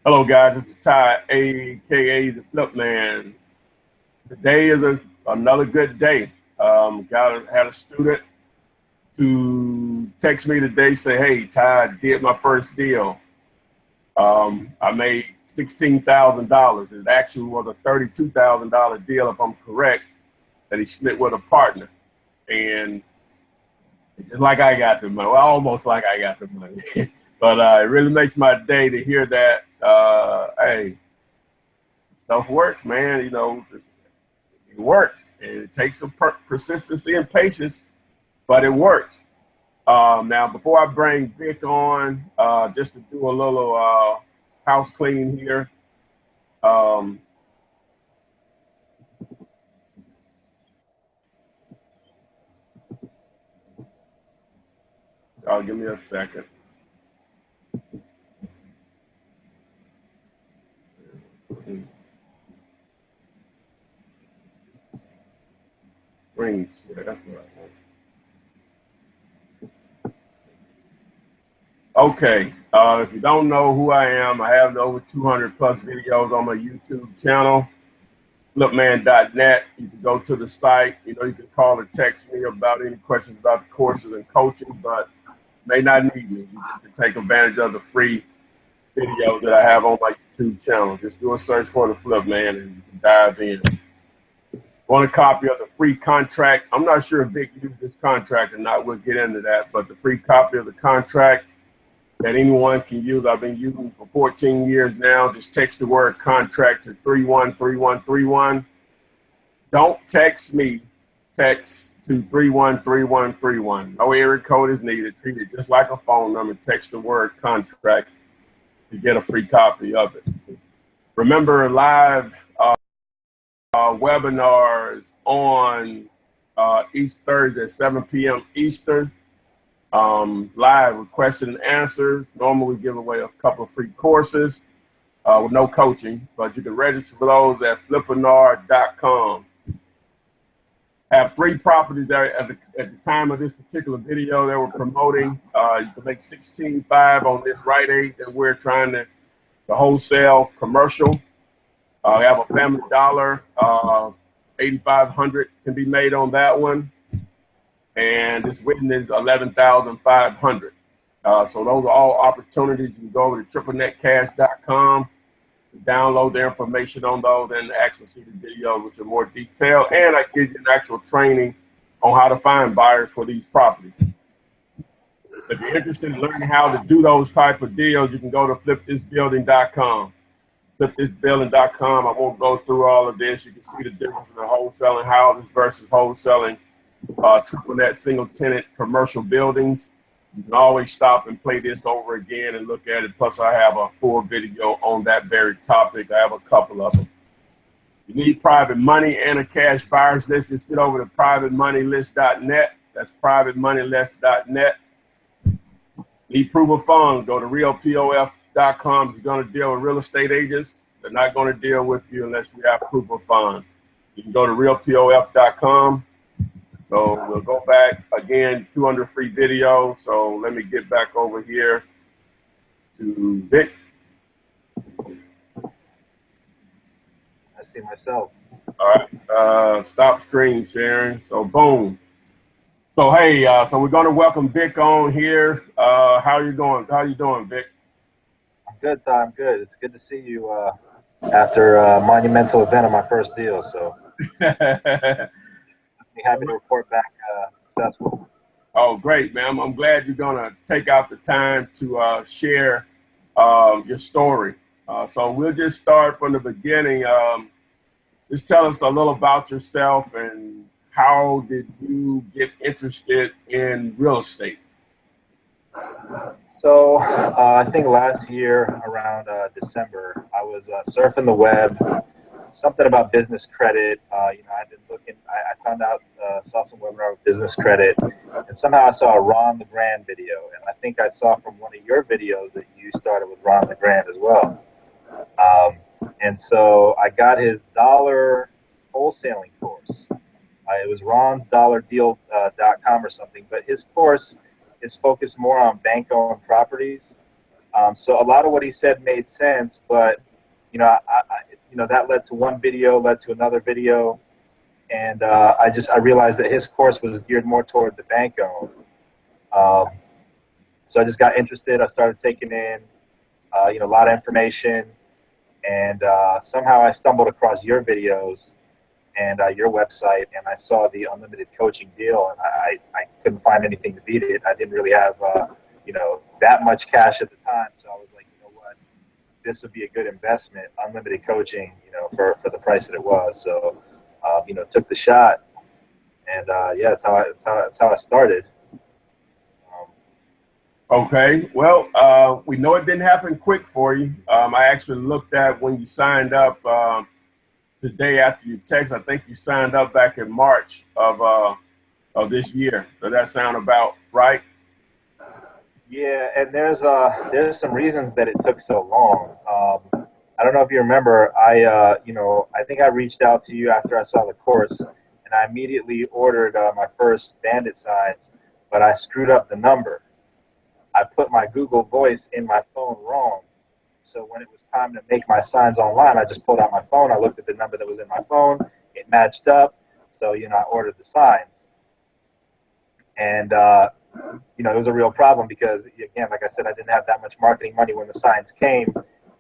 Hello, guys. This is Ty, aka the Flip Man. Today is another good day. Had a student to text me today, say, "Hey, Ty, I did my first deal. I made $16,000. It actually was a $32,000 deal, if I'm correct, that he split with a partner." And it's just like I got the money, well, almost like I got the money. But it really makes my day to hear that. Hey, stuff works, man. It works. And it takes some persistency and patience, but it works. Now, before I bring Vic on, just to do a little house cleaning here. Um, Give me a second. Screen share, that's what I want. Okay, if you don't know who I am, I have over 200 plus videos on my YouTube channel, flipman.net. You can go to the site. You can call or text me about any questions about the courses and coaching, but may not need me. You can take advantage of the free videos that I have on my YouTube channel. Just do a search for the Flip Man and you can dive in. Want a copy of the free contract? I'm not sure if Vic used this contract or not. We'll get into that, but the free copy of the contract that anyone can use. I've been using for 14 years now. Just text the word contract to 313131. Don't text me. Text to 313131. No area code is needed. Treat it just like a phone number. Text the word contract to get a free copy of it. Remember, live webinars on each Thursday at 7 p.m. Eastern. Live with question and answers. Normally we give away a couple of free courses with no coaching, but you can register for those at flippenar.com. Have 3 properties there at the time of this particular video that we're promoting. You can make $16,500 on this Rite Aid that we're trying to wholesale commercial. We have a Family Dollar, $8,500 can be made on that one. And this written is $11,500. So those are all opportunities. You can go over to triplenetcash.com, download the information on those, and actually see the videos which are more detailed. And I give you an actual training on how to find buyers for these properties. If you're interested in learning how to do those type of deals, you can go to flipthisbuilding.com. Flipthisbuilding.com. I won't go through all of this. You can see the difference in the wholesaling houses versus wholesaling triple net single tenant commercial buildings. You can always stop and play this over again and look at it. Plus, I have a full video on that very topic. I have a couple of them. You need private money and a cash buyers list. Just get over to privatemoneylist.net. That's privatemoneylist.net. Need proof of funds. Go to realpof.com. If you're going to deal with real estate agents, they're not going to deal with you unless you have proof of funds. You can go to realpof.com. So we'll go back again, 200 free videos. So let me get back over here to Vic. I see myself. All right, stop screen sharing. So boom. So hey, so we're going to welcome Vic on here. How you doing? How you doing, Vic? I'm good, Ty. I'm good. It's good to see you after a monumental event of my first deal. So. Happy to report back successful. Oh, great, man. I'm glad you're going to take out the time to share your story. So we'll just start from the beginning. Just tell us a little about yourself and how did you get interested in real estate? So I think last year around December, I was surfing the web. Something about business credit. I've been looking. I found out, saw some webinar with business credit, and somehow I saw a Ron LeGrand video, and I think I saw from one of your videos that you started with Ron LeGrand as well. And so I got his dollar wholesaling course. It was Ron's dollardeal.com or something, but his course is focused more on bank-owned properties. So a lot of what he said made sense, but that led to one video, led to another video, and I realized that his course was geared more toward the bank owned. So I just got interested. I started taking in a lot of information, and somehow I stumbled across your videos and your website, and I saw the unlimited coaching deal, and I couldn't find anything to beat it. I didn't really have that much cash at the time, so I was like, you know what, this would be a good investment, unlimited coaching, for the price that it was. So took the shot, and that's how I started. Okay, well, we know it didn't happen quick for you. I actually looked at when you signed up the day after you text. I think you signed up back in March of this year. Does that sound about right? Yeah, and there's some reasons that it took so long. I don't know if you remember. I think I reached out to you after I saw the course, and I immediately ordered my first Bandit signs, but I screwed up the number. I put my Google Voice in my phone wrong. So when it was time to make my signs online, I just pulled out my phone. I looked at the number that was in my phone. It matched up. So, I ordered the signs. And, it was a real problem because, again, like I said, I didn't have that much marketing money when the signs came.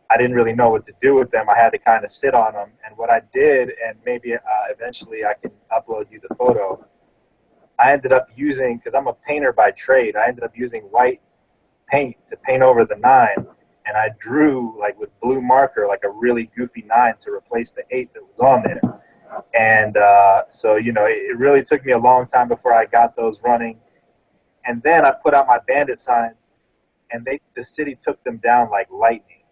I didn't really know what to do with them. I had to kind of sit on them. And what I did, and maybe eventually I can upload you the photo, I ended up using, because I'm a painter by trade, I ended up using white paint to paint over the 9, and I drew like with blue marker like a really goofy 9 to replace the 8 that was on there. And so it really took me a long time before I got those running. And then I put out my Bandit signs, and the city took them down like lightning.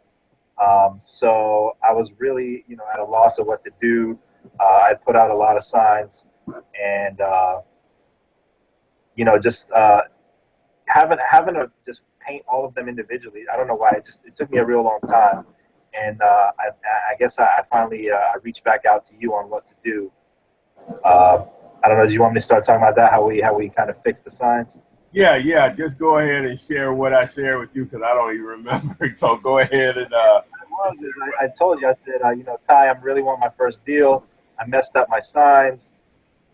So I was really at a loss of what to do. I put out a lot of signs, and just having to just paint all of them individually. I don't know why. It took me a real long time, and I guess I finally reached back out to you on what to do. I don't know. Do you want me to start talking about that? How we kind of fix the signs? Yeah. Just go ahead and share what I shared with you because I don't even remember. So go ahead and. I told you. I said, Ty, I really want my first deal. I messed up my signs.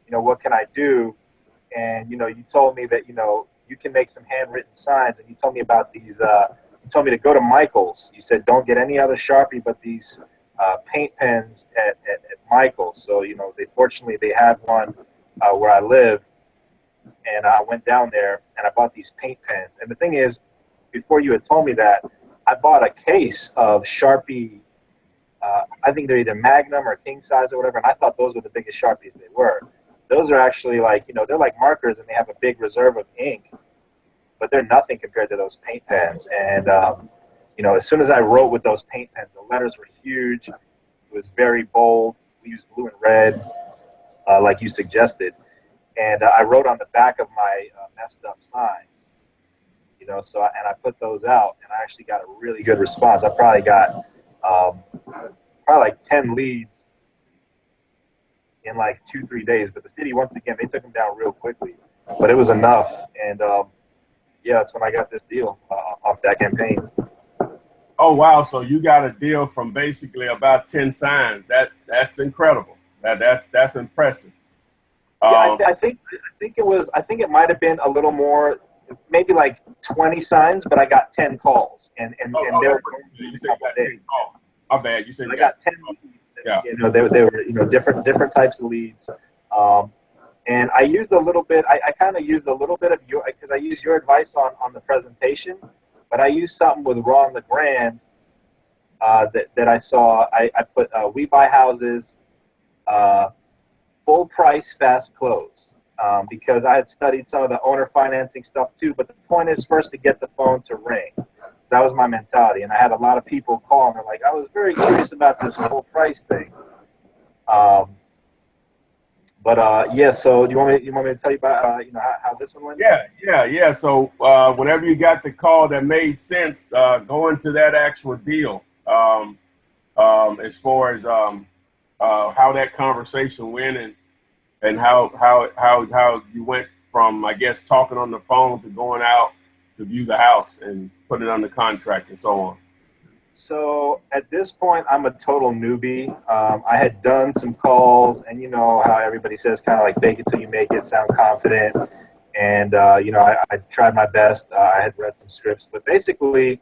What can I do? And you told me that you can make some handwritten signs, and you told me about these. You told me to go to Michael's. You said don't get any other Sharpie but these paint pens at Michael's. So fortunately they have one where I live, and I went down there and I bought these paint pens. And the thing is, before you had told me that, I bought a case of Sharpie. I think they're either Magnum or King size or whatever, and I thought those were the biggest Sharpies they were. Those are actually they're like markers, and they have a big reserve of ink, but they're nothing compared to those paint pens. And as soon as I wrote with those paint pens, the letters were huge. It was very bold. We used blue and red, like you suggested. And I wrote on the back of my messed up signs. So I put those out, and I actually got a really good response. I probably got probably like 10 leads in like 2-3 days. But the city, once again, they took them down real quickly. But it was enough, and that's when I got this deal off that campaign. Oh wow! So you got a deal from basically about 10 signs. That's incredible. That's impressive. Yeah, I think it was. I think it might have been a little more, maybe like 20 signs, but I got 10 calls, and they were. You said you got 10 calls. My bad. You said I got 10. Yeah. They were different types of leads. And I used a little bit. I kind of used a little bit of your, because I used your advice on the presentation, but I used something with Ron LeGrand that I saw. I put we buy houses, full price, fast close, because I had studied some of the owner financing stuff too. But the point is first to get the phone to ring. That was my mentality, and I had a lot of people call, and they're like, I was very curious about this full price thing. So do you want me to tell you about how this one went? Yeah. So whenever you got the call that made sense, go into that actual deal. As far as how that conversation went and how you went from, I guess, talking on the phone to going out to view the house and put it under contract and so on? So at this point, I'm a total newbie. I had done some calls, and you know how everybody says, kind of like fake it till you make it, sound confident. And, you know, I tried my best. I had read some scripts. But basically,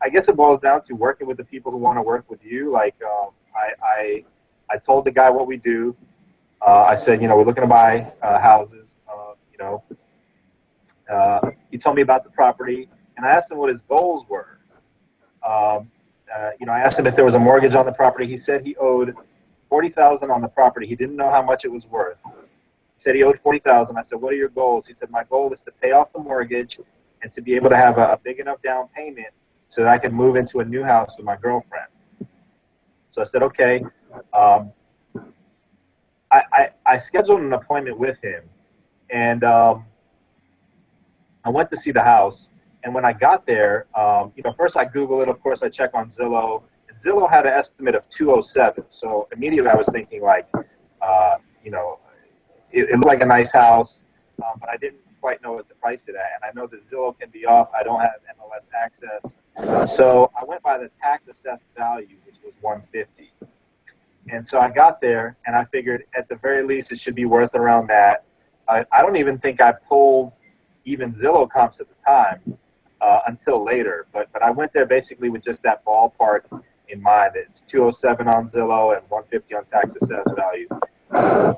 I guess it boils down to working with the people who want to work with you. Like, I told the guy what we do. I said, you know, we're looking to buy houses. You know, he told me about the property, and I asked him what his goals were. You know, I asked him if there was a mortgage on the property. He said he owed $40,000 on the property. He didn't know how much it was worth. He said he owed $40,000. I said, what are your goals? He said, my goal is to pay off the mortgage and to be able to have a big enough down payment so that I can move into a new house with my girlfriend. So I said, okay. I scheduled an appointment with him, and I went to see the house. And when I got there, you know, first I Googled it. Of course, I check on Zillow. And Zillow had an estimate of 207. So immediately I was thinking, like, you know, it looked like a nice house, but I didn't quite know what to price it at. And I know that Zillow can be off. I don't have MLS access. So I went by the tax assessed value, which was 150. And so I got there, and I figured at the very least it should be worth around that. I don't even think I pulled even Zillow comps at the time. Until later, but I went there basically with just that ballpark in mind. It's 207 on Zillow and 150 on tax assessed value.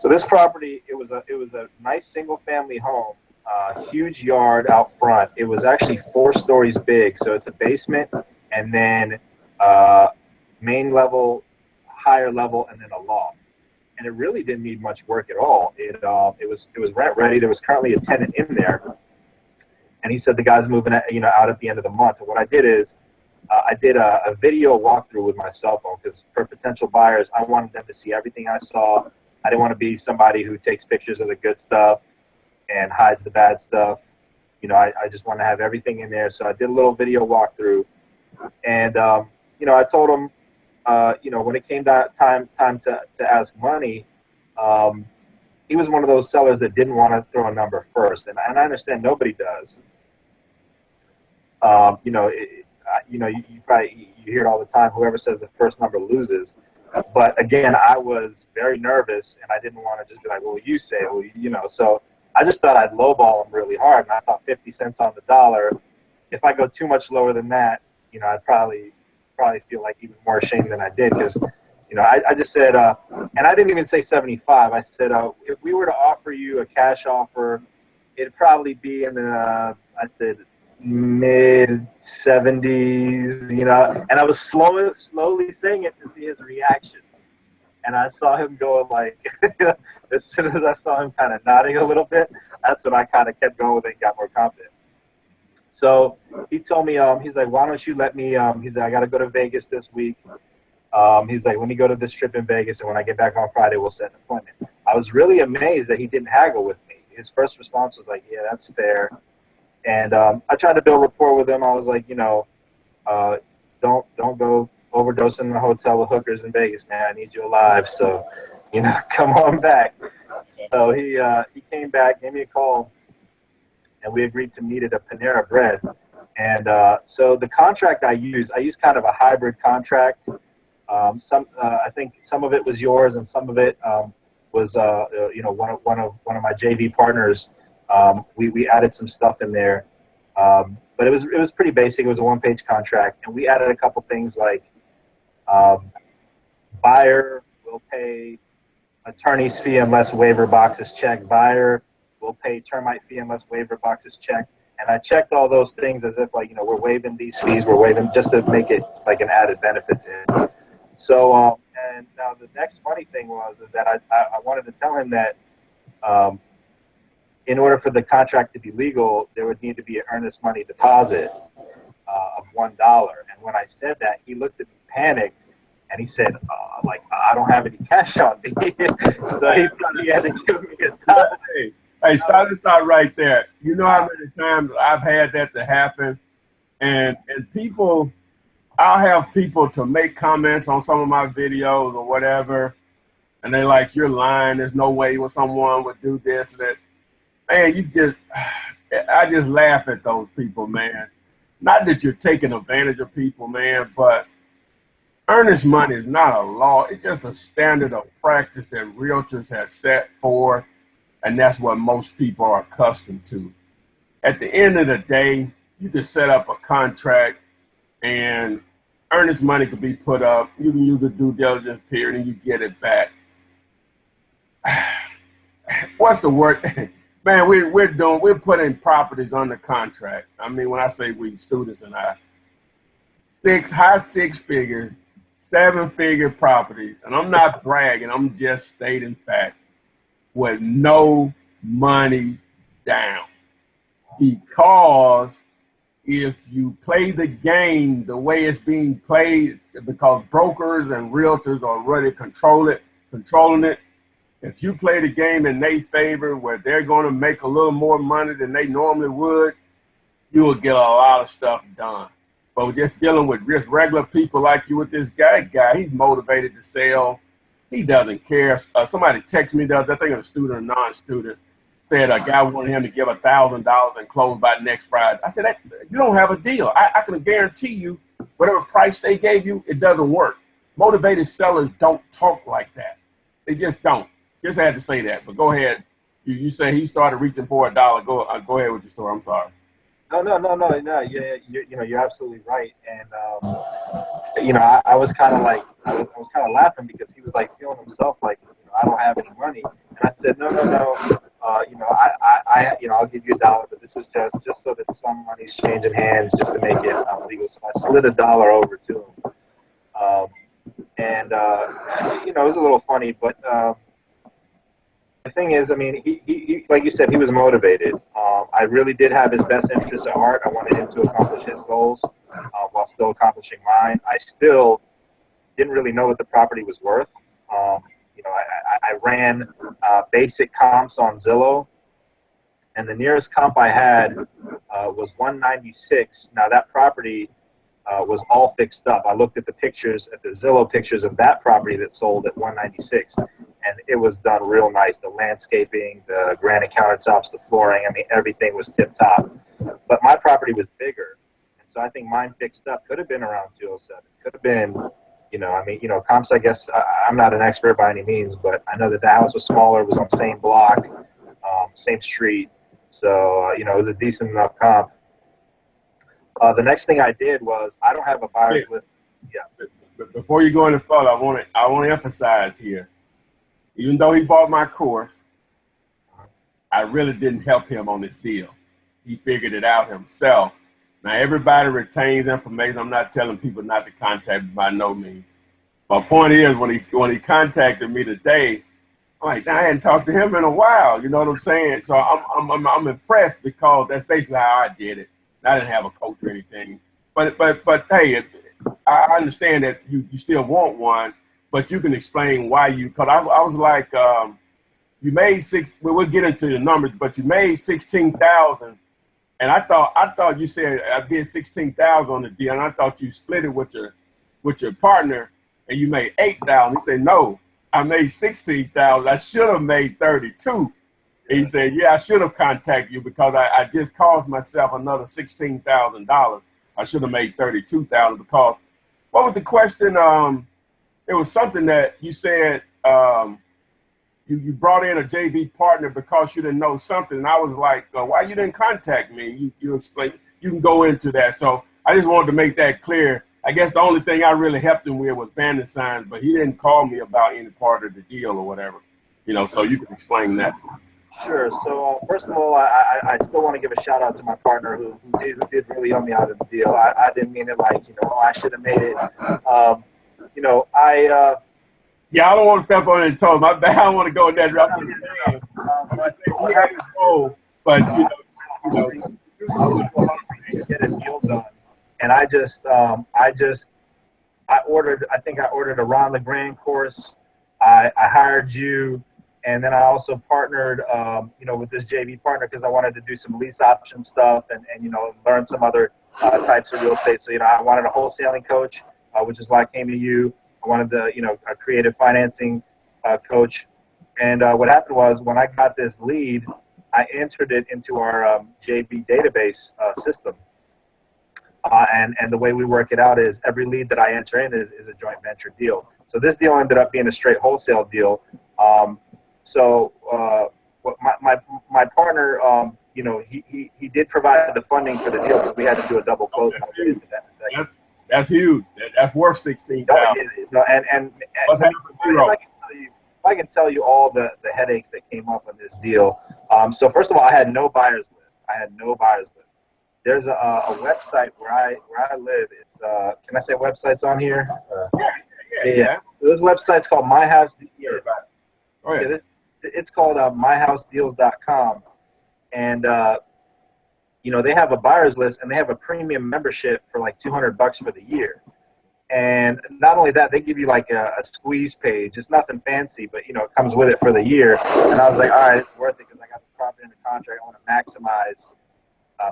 So this property, it was a nice single family home, huge yard out front. It was actually 4 stories big, so it's a basement and then main level, higher level, and then a loft. And it really didn't need much work at all. It was rent ready. There was currently a tenant in there. And he said the guy's moving, you know, out at the end of the month. And what I did is I did a video walkthrough with my cell phone because for potential buyers, I wanted them to see everything I saw. I didn't want to be somebody who takes pictures of the good stuff and hides the bad stuff. You know, I just want to have everything in there. So I did a little video walkthrough. And, you know, I told him, you know, when it came time to ask money, he was one of those sellers that didn't want to throw a number first. And I understand nobody does. You know, you probably hear it all the time. Whoever says the first number loses. But again, I was very nervous, and I didn't want to just be like, "Well, you say it," well, you know. So I just thought I'd lowball him really hard, and I thought 50 cents on the dollar. If I go too much lower than that, you know, I'd probably feel like even more ashamed than I did because, you know, I just said, and I didn't even say 75. I said, if we were to offer you a cash offer, it'd probably be in the, I said, mid 70s, you know, and I was slowly saying it to see his reaction. And I saw him go like, as soon as I saw him kind of nodding a little bit, that's when I kind of kept going with it and got more confident. So he told me, he's like, why don't you let me, he's like, I got to go to Vegas this week. He's like, let me go to this trip in Vegas, and when I get back on Friday, we'll set an appointment. I was really amazed that he didn't haggle with me. His first response was like, yeah, that's fair. And I tried to build rapport with him. I was like, you know, don't go overdosing in a hotel with hookers in Vegas, man. I need you alive. So, you know, come on back. So he came back, gave me a call, and we agreed to meet at a Panera Bread. And so the contract I used kind of a hybrid contract. I think some of it was yours, and some of it was you know, one of my JV partners. We added some stuff in there, but it was pretty basic. It was a 1-page contract, and we added a couple things like buyer will pay attorney's fee unless waiver box is checked. Buyer will pay termite fee unless waiver box is checked. And I checked all those things as if, like, you know, we're waiving these fees, we're waiving just to make it like an added benefit to him. So, and now the next funny thing was that I wanted to tell him that in order for the contract to be legal, there would need to be an earnest money deposit of $1. And when I said that, he looked at me panicked, and he said, like, I don't have any cash on me. So he thought he had to give me a dollar. Hey, stop right there. You know how many times I've had that to happen, and people, I'll have people to make comments on some of my videos or whatever, and they're like, you're lying. There's no way someone would do this and that. Man, you just, I just laugh at those people, man. Not that you're taking advantage of people, man, but earnest money is not a law. It's just a standard of practice that realtors have set for, and that's what most people are accustomed to. At the end of the day, you can set up a contract and earnest money could be put up. You can use the due diligence period and you get it back. What's the word? Man, we're putting properties under contract. I mean, when I say we, students and I, high six figures, 7-figure properties, and I'm not bragging, I'm just stating fact, with no money down. Because if you play the game the way it's being played, because brokers and realtors are already controlling it, if you play the game in their favor where they're going to make a little more money than they normally would, you will get a lot of stuff done. But just dealing with just regular people like you with this guy, he's motivated to sell. He doesn't care. Somebody texted me the other day, I think a student or non-student, said a guy wanted him to give $1,000 and close by next Friday. I said, you don't have a deal. I can guarantee you whatever price they gave you, it doesn't work. Motivated sellers don't talk like that. They just don't. Just had to say that. But go ahead. You say he started reaching for $1. Go ahead with your story. I'm sorry. No. Yeah, you're absolutely right. And I was kind of like, I was kind of laughing because he was like feeling himself like, I don't have any money. And I said, no. I'll give you $1, but this is just so that some money's changing hands, just to make it legal. So I slid $1 over to him. It was a little funny, but the thing is, I mean, he like you said, he was motivated. I really did have his best interests at heart. I wanted him to accomplish his goals while still accomplishing mine. I still didn't really know what the property was worth. I ran basic comps on Zillow, and the nearest comp I had was 196. Now that property was all fixed up. I looked at the pictures, at the Zillow pictures of that property that sold at 196, and it was done real nice. The landscaping, the granite countertops, the flooring, I mean, everything was tip top. But my property was bigger, and so I think mine fixed up could have been around 207. Could have been, comps, I guess, I'm not an expert by any means, but I know that the house was smaller, was on the same block, same street. So, it was a decent enough comp. The next thing I did was, I don't have a buyer's list. Yeah. But before you go any further, I want to emphasize here, even though he bought my course, I really didn't help him on this deal. He figured it out himself. Now, everybody retains information. I'm not telling people not to contact me by no means. My point is, when he contacted me today, I'm like, I hadn't talked to him in a while. You know what I'm saying? So I'm impressed because that's basically how I did it. I didn't have a coach or anything. But hey, I understand that you still want one, but you can explain why because I was like, you made we'll get into the numbers, but you made 16,000. And I thought you said I did 16,000 on the deal, and I thought you split it with your partner, and you made 8,000. He said, no, I made 16,000. I should have made 32. And he said, yeah, I should have contacted you because I just cost myself another $16,000. I should have made 32,000 because what was the question? It was something that you said. You brought in a JV partner because you didn't know something. And I was like, why you didn't contact me? You explain, you can go into that. So I just wanted to make that clear. I guess the only thing I really helped him with was bandit signs, but he didn't call me about any part of the deal or whatever, so you can explain that. Sure. So first of all, I still want to give a shout out to my partner who did really help me out of the deal. I didn't mean it like, I should have made it. Yeah, I don't want to step on any toes. My bad. I don't want to go in that route. Get a deal done, and I ordered a Ron LeGrand course. I hired you, and then I also partnered, with this JV partner because I wanted to do some lease option stuff and learn some other types of real estate. So I wanted a wholesaling coach, which is why I came to you. I wanted a creative financing coach. And what happened was when I got this lead, I entered it into our JB database system. And the way we work it out is every lead that I enter in is a joint venture deal. So this deal ended up being a straight wholesale deal. My partner, he did provide the funding for the deal, but we had to do a double close. That's huge. That's worth 16,000. And if I can tell you all the headaches that came up on this deal. So first of all, I had no buyers list. There's a website where I live. It's can I say websites on here? Yeah. This website's called My House. It's called myhousedeals.com, and they have a buyers list and they have a premium membership for like $200 for the year. And not only that, they give you like a squeeze page. It's nothing fancy, but it comes with it for the year. And I was like, all right, it's worth it because I got the property under contract. I want to maximize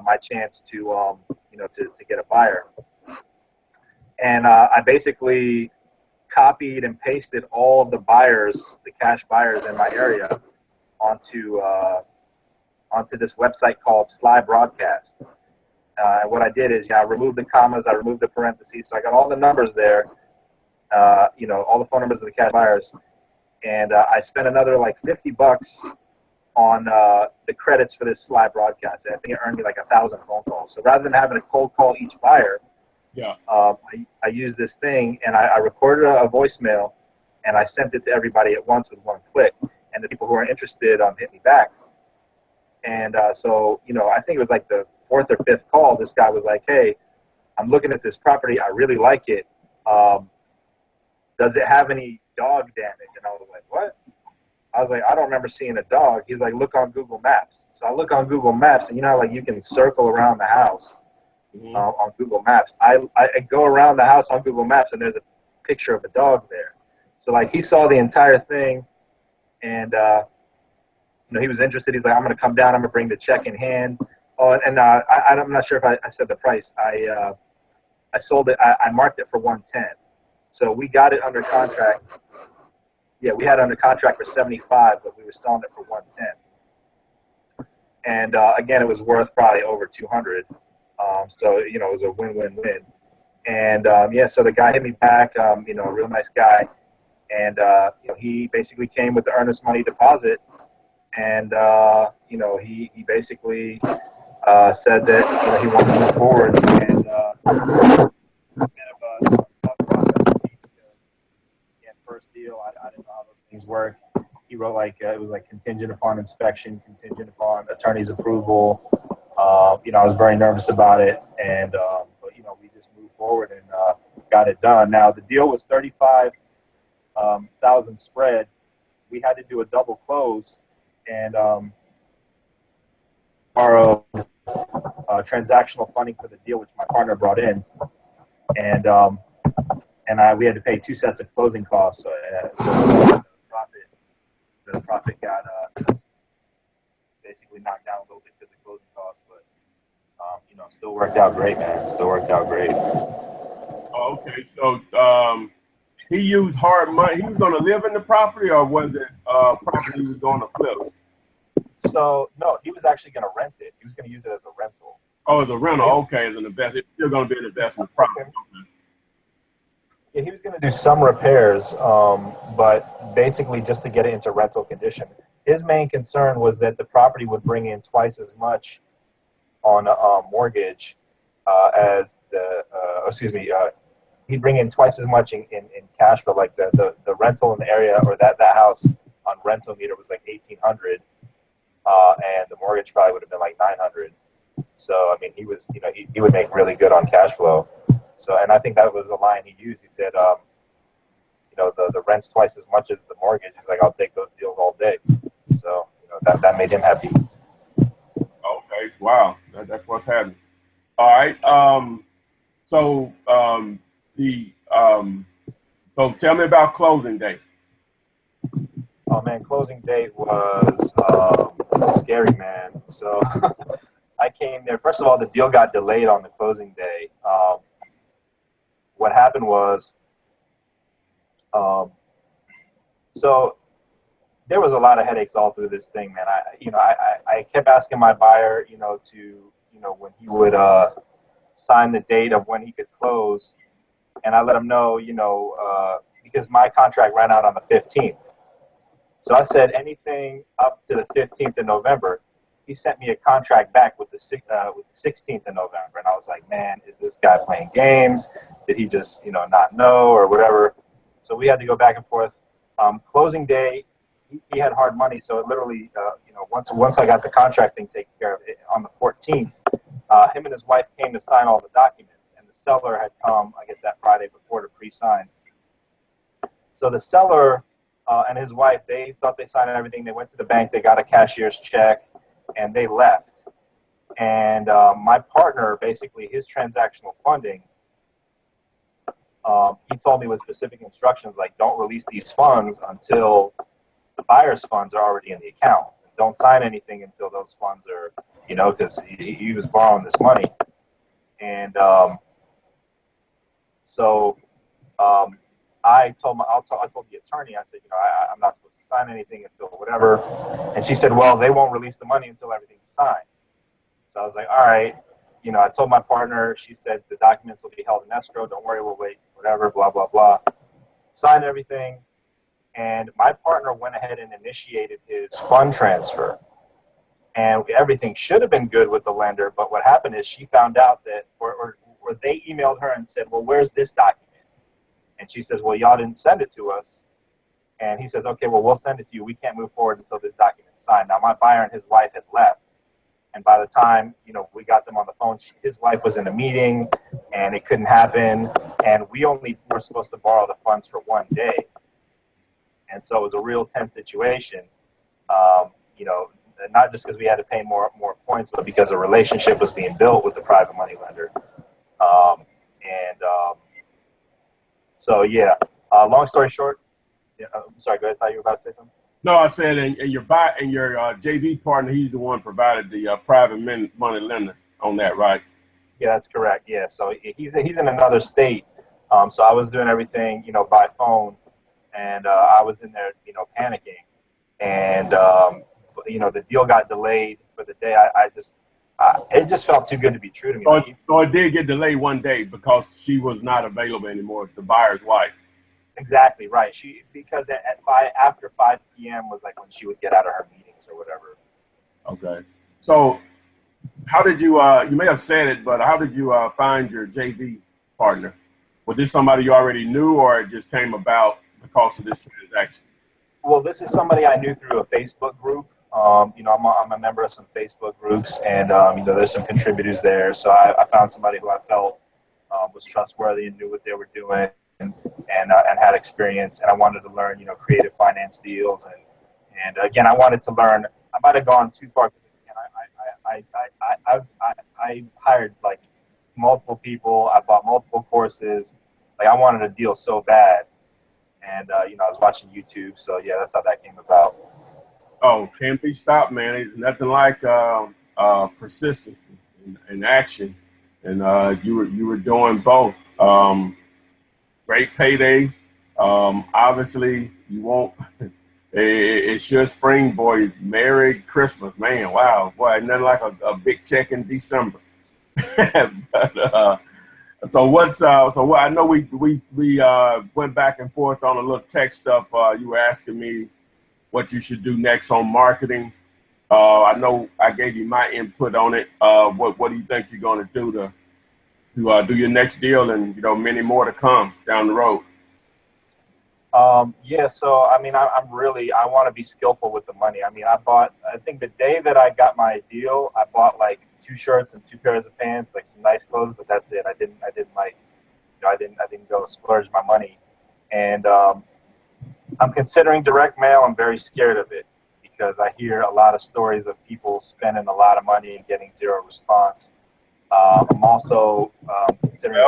my chance to get a buyer. And I basically copied and pasted all of the buyers, the cash buyers in my area, onto this website called Sly Broadcast. And what I did is, I removed the commas, I removed the parentheses, so I got all the numbers there, all the phone numbers of the cash buyers, and I spent another like $50 on the credits for this Sly Broadcast. I think it earned me like 1,000 phone calls. So rather than having to cold call each buyer, I used this thing, and I recorded a voicemail, and I sent it to everybody at once with one click. And the people who are interested hit me back. And so I think it was like the 4th or 5th call. This guy was like, "Hey, I'm looking at this property. I really like it. Does it have any dog damage?" And I was like, "What?" I was like, "I don't remember seeing a dog." He's like, "Look on Google Maps." So I look on Google Maps, and like you can circle around the house on Google Maps. I go around the house on Google Maps, and there's a picture of a dog there. So like he saw the entire thing, and he was interested. He's like, "I'm going to come down. I'm going to bring the check in hand." Oh, and I'm not sure if I said the price. I sold it. I marked it for 110. So we got it under contract. Yeah, we had it under contract for 75, but we were selling it for 110. And again, it was worth probably over 200. So it was a win-win-win. And so the guy hit me back. A real nice guy, and he basically came with the earnest money deposit, and he basically said that he wanted to move forward, and kind of a tough process for me because first deal, I didn't know how those things work. He wrote it was like contingent upon inspection, contingent upon attorney's approval. I was very nervous about it, and but we just moved forward and got it done. Now the deal was 35,000 spread. We had to do a double close and borrow transactional funding for the deal, which my partner brought in, and we had to pay 2 sets of closing costs. So the profit got basically knocked down a little bit because of closing costs, but still worked out great, man. Still worked out great. Oh, okay, so he used hard money. He was going to live in the property, or was it property he was going to flip? So no, he was actually going to rent it. He was going to use it as a rental. Oh, as a rental. Okay, as an investment. It's still going to be an investment property. Okay. Yeah, he was going to do some repairs, but basically just to get it into rental condition. His main concern was that the property would bring in twice as much on a mortgage as he'd bring in twice as much in cash flow. Like the rental in the area, or that house on rental meter was like $1,800, and the mortgage probably would have been like $900. So I mean, he was he would make really good on cash flow. So, and I think that was the line he used. He said, the rent's twice as much as the mortgage. He's like, "I'll take those deals all day." So, that made him happy. Okay, wow, that's what's happening. All right. So tell me about closing day. Oh man, closing day was scary, man. So I came there. First of all, the deal got delayed on the closing day. What happened was, so there was a lot of headaches all through this thing, man. I kept asking my buyer, when he would sign the date of when he could close, and I let him know, because my contract ran out on the 15th. So I said anything up to the 15th of November. He sent me a contract back with the 16th of November, and I was like, man, is this guy playing games? Did he just not know or whatever? So we had to go back and forth. Closing day, he had hard money, so it literally, once I got the contract thing taken care of, on the 14th, him and his wife came to sign all the documents, and the seller had come, I guess, that Friday before to pre-sign. So the seller and his wife, they thought they signed everything. They went to the bank, they got a cashier's check, and they left. And my partner, basically, his transactional funding, he told me with specific instructions, like, don't release these funds until the buyer's funds are already in the account. Don't sign anything until those funds are, because he was borrowing this money. And so I told the attorney, I said, I'm not supposed to sign anything until whatever. And she said, well, they won't release the money until everything's signed. So I was like, all right. I told my partner, she said, the documents will be held in escrow. Don't worry, we'll wait, whatever, blah, blah, blah. Signed everything. And my partner went ahead and initiated his fund transfer. And everything should have been good with the lender. But what happened is she found out that, or they emailed her and said, well, where's this document? And she says, well, y'all didn't send it to us. And he says, okay, well, we'll send it to you. We can't move forward until this document's signed. Now, my buyer and his wife had left. And by the time, we got them on the phone, his wife was in a meeting, and it couldn't happen. And we only were supposed to borrow the funds for one day. And so it was a real tense situation, not just because we had to pay more points, but because a relationship was being built with the private money lender. So, yeah, long story short, I'm sorry, go ahead. I thought you were about to say something. No, I said, and your JV partner, he's the one provided the private money lender on that, right? Yeah, that's correct. Yeah, so he's in another state. So I was doing everything, by phone, and I was in there, panicking, and the deal got delayed for the day. It just felt too good to be true to me. So it did get delayed one day because she was not available anymore, the buyer's wife. Exactly right. Because after 5 p.m. was like when she would get out of her meetings or whatever. Okay. So how did you? You may have said it, but how did you find your JV partner? Was this somebody you already knew, or it just came about because of this transaction? Well, this is somebody I knew through a Facebook group. I'm a member of some Facebook groups, and there's some contributors there. So I found somebody who I felt was trustworthy and knew what they were doing. And had experience, and I wanted to learn, creative finance deals, and again, I wanted to learn. I might have gone too far. I hired like multiple people. I bought multiple courses. Like I wanted a deal so bad, and I was watching YouTube. So yeah, that's how that came about. Oh, can't be stopped, man. It's nothing like persistence and action, and you were doing both. Great payday. Obviously, you won't. It should springboard. Merry Christmas, man! Wow, boy, nothing like a big check in December. But, so what's so what? I know we went back and forth on a little tech stuff. You were asking me what you should do next on marketing. I know I gave you my input on it. What do you think you're going to do to do your next deal, and many more to come down the road? Yeah, so I mean, I want to be skillful with the money. I mean, I think the day that I got my deal, I bought like 2 shirts and 2 pairs of pants, like some nice clothes, but that's it. I didn't go splurge my money. And I'm considering direct mail. I'm very scared of it because I hear a lot of stories of people spending a lot of money and getting 0 response. I'm also considering.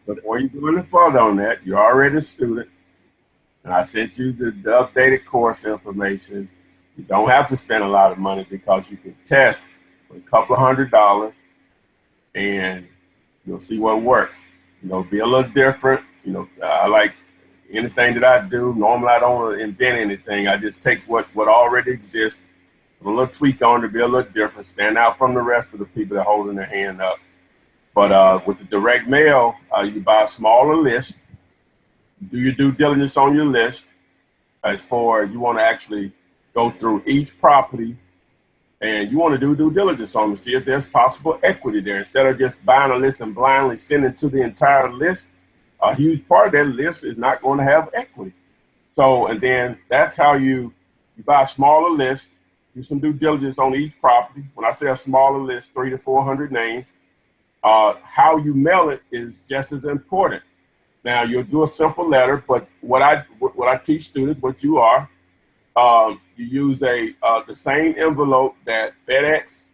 Well, before you go any further on that, you're already a student, and I sent you the updated course information. You don't have to spend a lot of money because you can test for a couple of $100, and you'll see what works. Be a little different. I like Anything that I do, normally I don't invent anything. I just take what already exists, put a little tweak on it to be a little different, stand out from the rest of the people that are holding their hand up. But with the direct mail, you buy a smaller list, do your due diligence on your list as far as you want to actually go through each property, and you want to do due diligence on them, see if there's possible equity there. Instead of just buying a list and blindly sending to the entire list, a huge part of that list is not going to have equity. So, and then that's how you buy a smaller list, do some due diligence on each property. When I say a smaller list, 300 to 400 names, how you mail it is just as important. Now, you'll do a simple letter, but what I teach students, what you are, you use the same envelope that FedEx,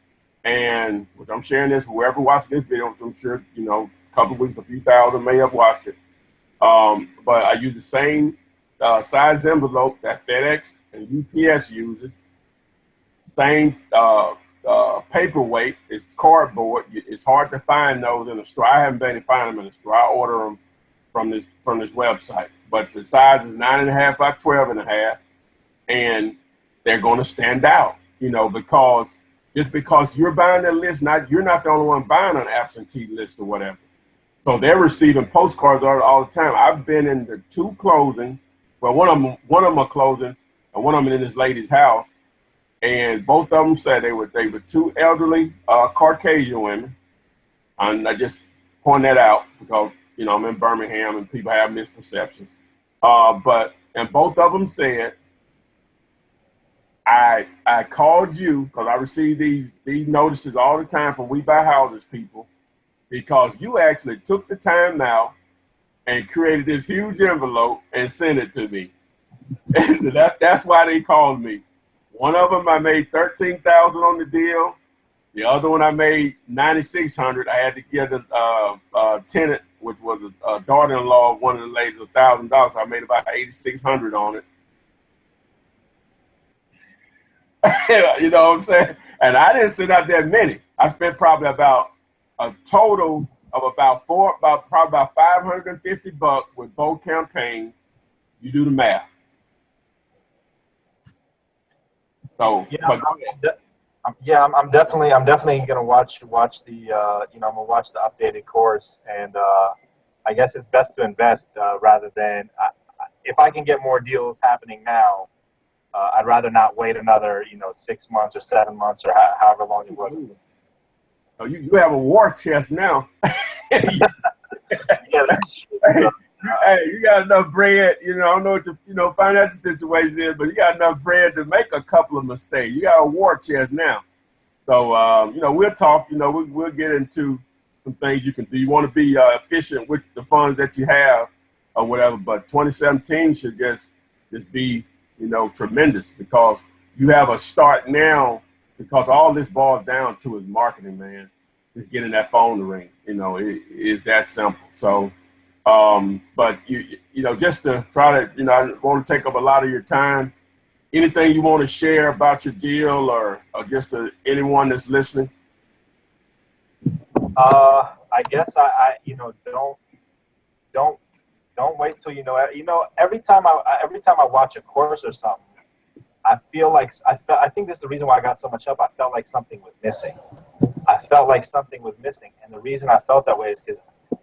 and which I'm sharing this, whoever watched this video, which I'm sure, a couple of weeks, a few thousand may have watched it. But I use the same size envelope that FedEx and UPS uses. Same paperweight. It's cardboard. It's hard to find those in a store. I haven't been able to find them in a store. I order them from this website. But the size is 9.5 by 12.5, and they're going to stand out. Because just because you're buying that list, you're not the only one buying an absentee list or whatever. So they're receiving postcards all the time. I've been in the 2 closings. Well, one of them are closing, and one of them in this lady's house. And both of them said they were 2 elderly Caucasian women. And I just point that out because, I'm in Birmingham and people have misperceptions. And both of them said, I called you because I receive these notices all the time from We Buy Houses people, because you actually took the time now and created this huge envelope and sent it to me. And so that's why they called me. One of them I made $13,000 on the deal. The other one I made $9,600. I had to give a tenant, which was a daughter-in-law of one of the ladies, $1,000. So I made about $8,600 on it. You know what I'm saying? And I didn't send out that many. I spent probably about a total of probably about $550 with both campaigns. You do the math. So yeah, I'm definitely gonna watch the I'm gonna watch the updated course, and I guess it's best to invest rather than if I can get more deals happening now. I'd rather not wait another 6 months or 7 months or however long it was. Oh, you have a war chest now. Yeah, that's true. Hey, you got enough bread, I don't know what the financial situation is, but you got enough bread to make a couple of mistakes. You got a war chest now. So, we'll talk, we'll get into some things you can do. You want to be efficient with the funds that you have or whatever, but 2017 should just be, tremendous, because you have a start now, because all this boils down to is marketing, man. Just getting that phone to ring, it is that simple. So, but just to try to, I don't want to take up a lot of your time. Anything you want to share about your deal, or just to anyone that's listening? I guess don't wait till every time I watch a course or something, I feel like I think this is the reason why I got so much help. I felt like something was missing. And the reason I felt that way is because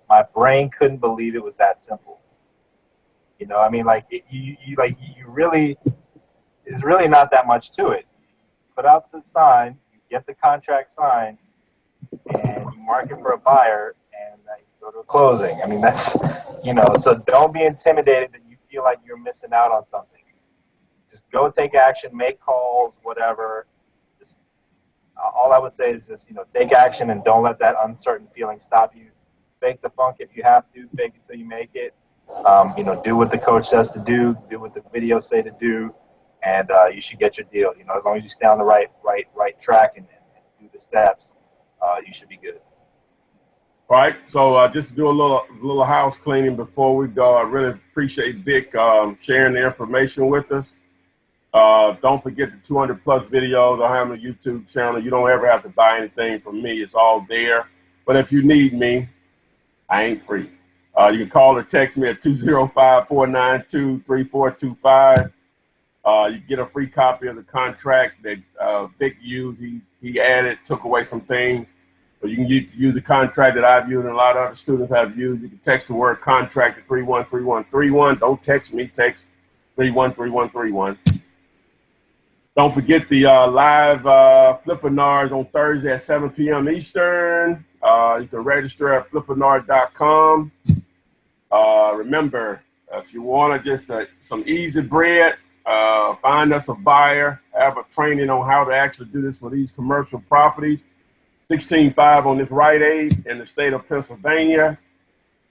my brain couldn't believe it was that simple. You really, there's really not that much to it. You put out the sign, you get the contract signed, and you mark it for a buyer, and you go to a closing. I mean, that's, so don't be intimidated that you feel like you're missing out on something. Just go take action, make calls, whatever. Just all I would say is just, take action, and don't let that uncertain feeling stop you. Fake the funk if you have to, fake it till you make it. Do what the coach says to do what the videos say to do, and you should get your deal. As long as you stay on the right track and do the steps, you should be good. All right. So just to do a little house cleaning before we go, I really appreciate Vic sharing the information with us. Don't forget the 200+ videos I have on the YouTube channel. You don't ever have to buy anything from me. It's all there. But if you need me, I ain't free. You can call or text me at 205-492-3425. You get a free copy of the contract that Vic used. He added, took away some things. So you can use the contract that I've used and a lot of other students have used. You can text the word contract to 313131. Don't text me, text 313131. Don't forget the live Flippinars on Thursday at 7 p.m. Eastern. You can register at flippinar.com. Remember, if you want just some easy bread, find us a buyer, have a training on how to actually do this for these commercial properties. 16.5 on this Rite Aid in the state of Pennsylvania.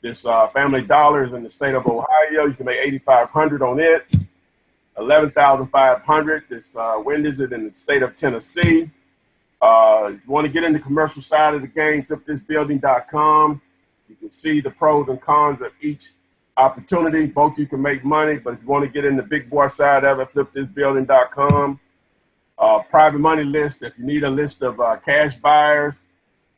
This Family Dollar is in the state of Ohio. You can make $8,500 on it. 11,500. This Wendy's is in the state of Tennessee. If you want to get in the commercial side of the game, flipthisbuilding.com. You can see the pros and cons of each opportunity. Both you can make money, but if you want to get in the big boy side of it, flipthisbuilding.com. Private money list, if you need a list of cash buyers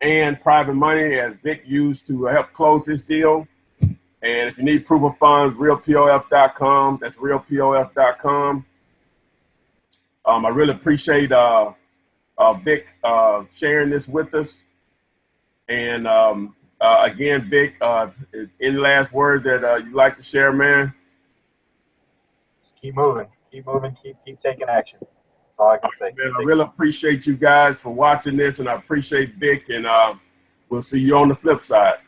and private money as Vic used to help close this deal. And if you need proof of funds, realpof.com. That's realpof.com. I really appreciate Vic sharing this with us. And again, Vic, any last words that you'd like to share, man? Just keep moving, keep taking action. That's all I can say. Man, I really appreciate you guys for watching this, and I appreciate Vic, and we'll see you on the flip side.